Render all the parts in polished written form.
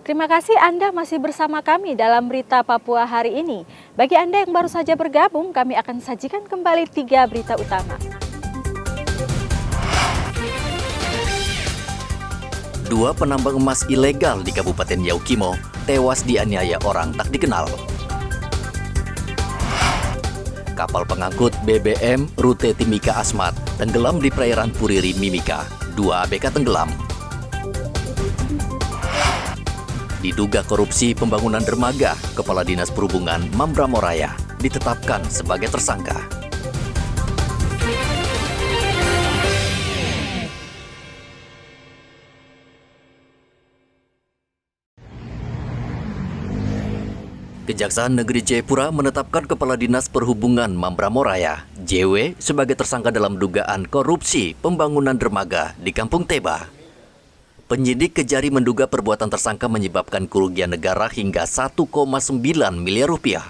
Terima kasih Anda masih bersama kami dalam Berita Papua hari ini. Bagi Anda yang baru saja bergabung, kami akan sajikan kembali 3 berita utama. Dua penambang emas ilegal di Kabupaten Yaukimo tewas dianiaya orang tak dikenal. Kapal pengangkut BBM rute Timika Asmat tenggelam di perairan Puriri Mimika. 2 ABK tenggelam. Diduga korupsi pembangunan dermaga, Kepala Dinas Perhubungan Mambramoraya ditetapkan sebagai tersangka. Kejaksaan Negeri Jayapura menetapkan Kepala Dinas Perhubungan Mambramoraya, JW, sebagai tersangka dalam dugaan korupsi pembangunan dermaga di Kampung Teba. Penyidik Kejari menduga perbuatan tersangka menyebabkan kerugian negara hingga 1,9 miliar rupiah.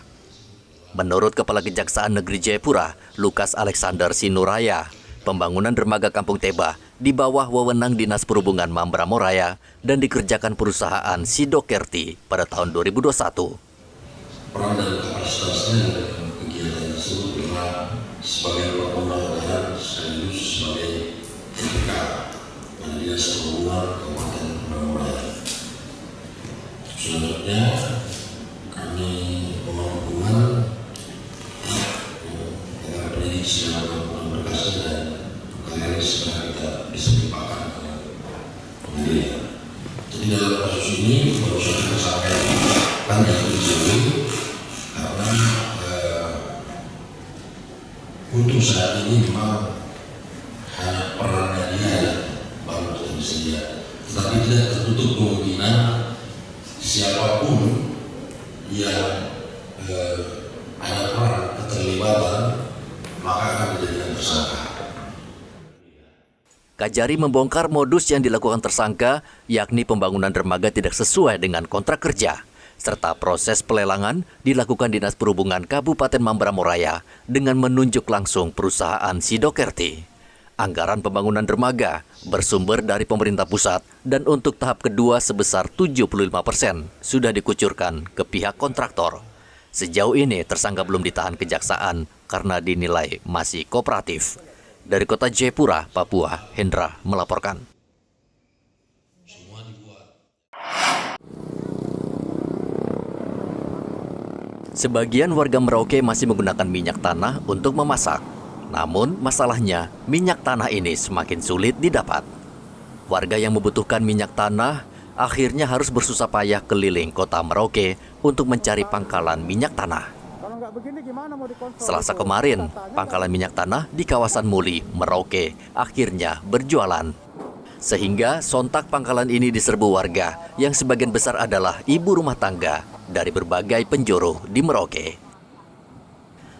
Menurut Kepala Kejaksaan Negeri Jayapura, Lukas Alexander Sinuraya, pembangunan dermaga Kampung Teba di bawah wewenang Dinas Perhubungan Mambramoraya dan dikerjakan perusahaan Sidokerti pada tahun 2021. Peran dan kapasitasnya dalam kegiatan tersebut adalah sebagai pembangunan sekaligus sebagai TPK Dinas Perhubungan Kabupaten Mambramoraya. Selanjutnya kami menghubungkan dengan penyidik sedang melakukan berkasnya dan kali ini sedang kita bisa dilimpahkan ke pengadilan. Jadi dalam kasus ini baru saja tersangka kan yang dijauhi karena untuk saat ini memang hanya perannya dia baru bisa dia, tetapi tidak tertutup kemungkinan siapapun yang ada peran keterlibatan maka akan dijadikan tersangka. Kajari membongkar modus yang dilakukan tersangka, yakni pembangunan dermaga tidak sesuai dengan kontrak kerja, serta proses pelelangan dilakukan Dinas Perhubungan Kabupaten Mambramoraya dengan menunjuk langsung perusahaan Sidokerti. Anggaran pembangunan dermaga bersumber dari pemerintah pusat dan untuk tahap kedua sebesar 75% sudah dikucurkan ke pihak kontraktor. Sejauh ini tersangka belum ditahan kejaksaan karena dinilai masih kooperatif. Dari Kota Jayapura, Papua, Hendra melaporkan. Sebagian warga Merauke masih menggunakan minyak tanah untuk memasak. Namun, masalahnya minyak tanah ini semakin sulit didapat. Warga yang membutuhkan minyak tanah akhirnya harus bersusah payah keliling kota Merauke untuk mencari pangkalan minyak tanah. Selasa kemarin, pangkalan minyak tanah di kawasan Muli, Merauke, akhirnya berjualan. Sehingga sontak pangkalan ini diserbu warga yang sebagian besar adalah ibu rumah tangga dari berbagai penjuru di Merauke.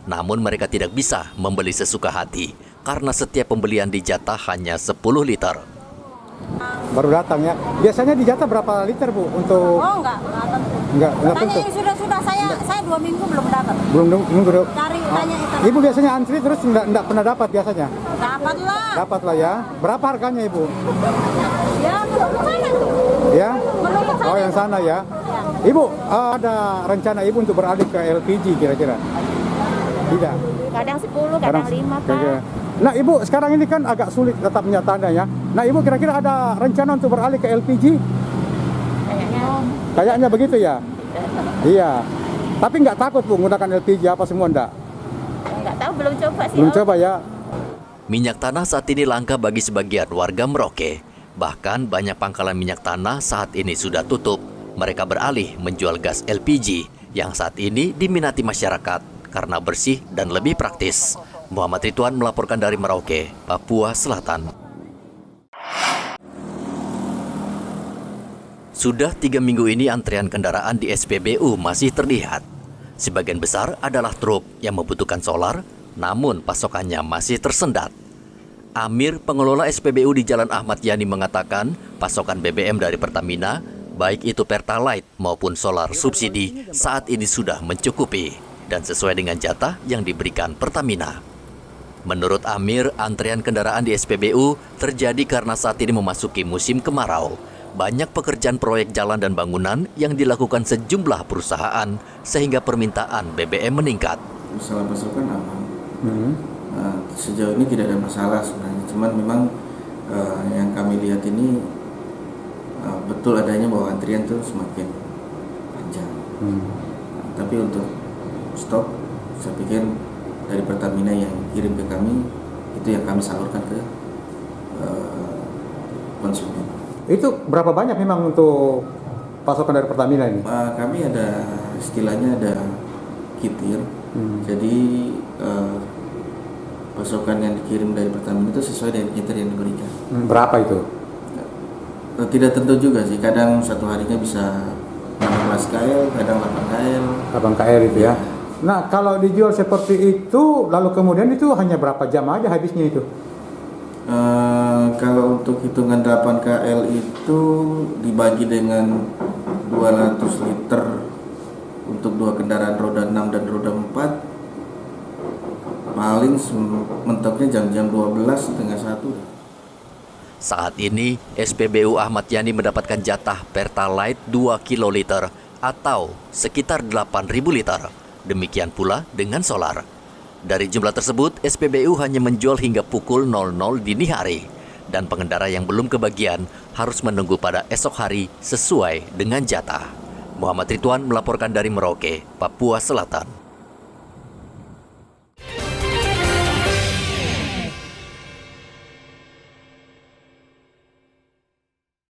Namun mereka tidak bisa membeli sesuka hati karena setiap pembelian dijatah hanya 10 liter. Baru datang ya. Biasanya dijatah berapa liter, Bu? Untuk enggak tentu. Sudah saya 2 minggu belum dapat. Belum nunggu. Cari tanya itu. Ibu biasanya antri terus enggak pernah dapat biasanya. Dapatlah ya. Berapa harganya, Ibu? Ya, menurut sana tuh. Ya? Menurut sana. Oh, yang sana ya. Ibu, ada rencana Ibu untuk beralih ke LPG kira-kira? Tidak. Kadang 10, kadang 5, Pak. Nah, Ibu sekarang ini kan agak sulit tetap minyak tanah ya. Nah, Ibu kira-kira ada rencana untuk beralih ke LPG? Kayaknya begitu ya? Iya. Tapi nggak takut, Bu, menggunakan LPG apa semua enggak? Nggak tahu, belum coba sih. Belum coba ya? Minyak tanah saat ini langka bagi sebagian warga Merauke. Bahkan banyak pangkalan minyak tanah saat ini sudah tutup. Mereka beralih menjual gas LPG yang saat ini diminati masyarakat karena bersih dan lebih praktis. Muhammad Ridwan melaporkan dari Merauke, Papua Selatan. Sudah 3 minggu ini antrean kendaraan di SPBU masih terlihat. Sebagian besar adalah truk yang membutuhkan solar, namun pasokannya masih tersendat. Amir, pengelola SPBU di Jalan Ahmad Yani mengatakan pasokan BBM dari Pertamina, baik itu Pertalite maupun solar subsidi, saat ini sudah mencukupi dan sesuai dengan jatah yang diberikan Pertamina. Menurut Amir, antrean kendaraan di SPBU terjadi karena saat ini memasuki musim kemarau. banyak pekerjaan proyek jalan dan bangunan yang dilakukan sejumlah perusahaan sehingga permintaan BBM meningkat. Masalah pasokan aman. Sejauh ini tidak ada masalah sebenarnya. Cuman memang yang kami lihat ini betul adanya bahwa antrian itu semakin panjang. Tapi untuk stok, saya pikir dari Pertamina yang kirim ke kami itu yang kami salurkan ke konsumen. Itu berapa banyak memang untuk pasokan dari Pertamina ini? Kami ada istilahnya ada kitir. Jadi pasokan yang dikirim dari Pertamina itu sesuai dengan kitir yang diberikan. Berapa itu? Tidak tentu juga sih. Kadang satu harinya bisa 16 KL, kadang 8 KL. 8 KL itu ya. Nah, kalau dijual seperti itu, lalu kemudian itu hanya berapa jam aja habisnya itu? Kalau untuk hitungan 8 KL itu dibagi dengan 200 liter untuk 2 kendaraan roda 6 dan roda 4, paling mentoknya jam-jam 12 setengah 1. Saat ini, SPBU Ahmad Yani mendapatkan jatah Pertalite 2 kiloliter atau sekitar 8.000 liter. Demikian pula dengan solar. Dari jumlah tersebut, SPBU hanya menjual hingga pukul 00 dini hari. Dan pengendara yang belum kebagian harus menunggu pada esok hari sesuai dengan jatah. Muhammad Ridwan melaporkan dari Merauke, Papua Selatan.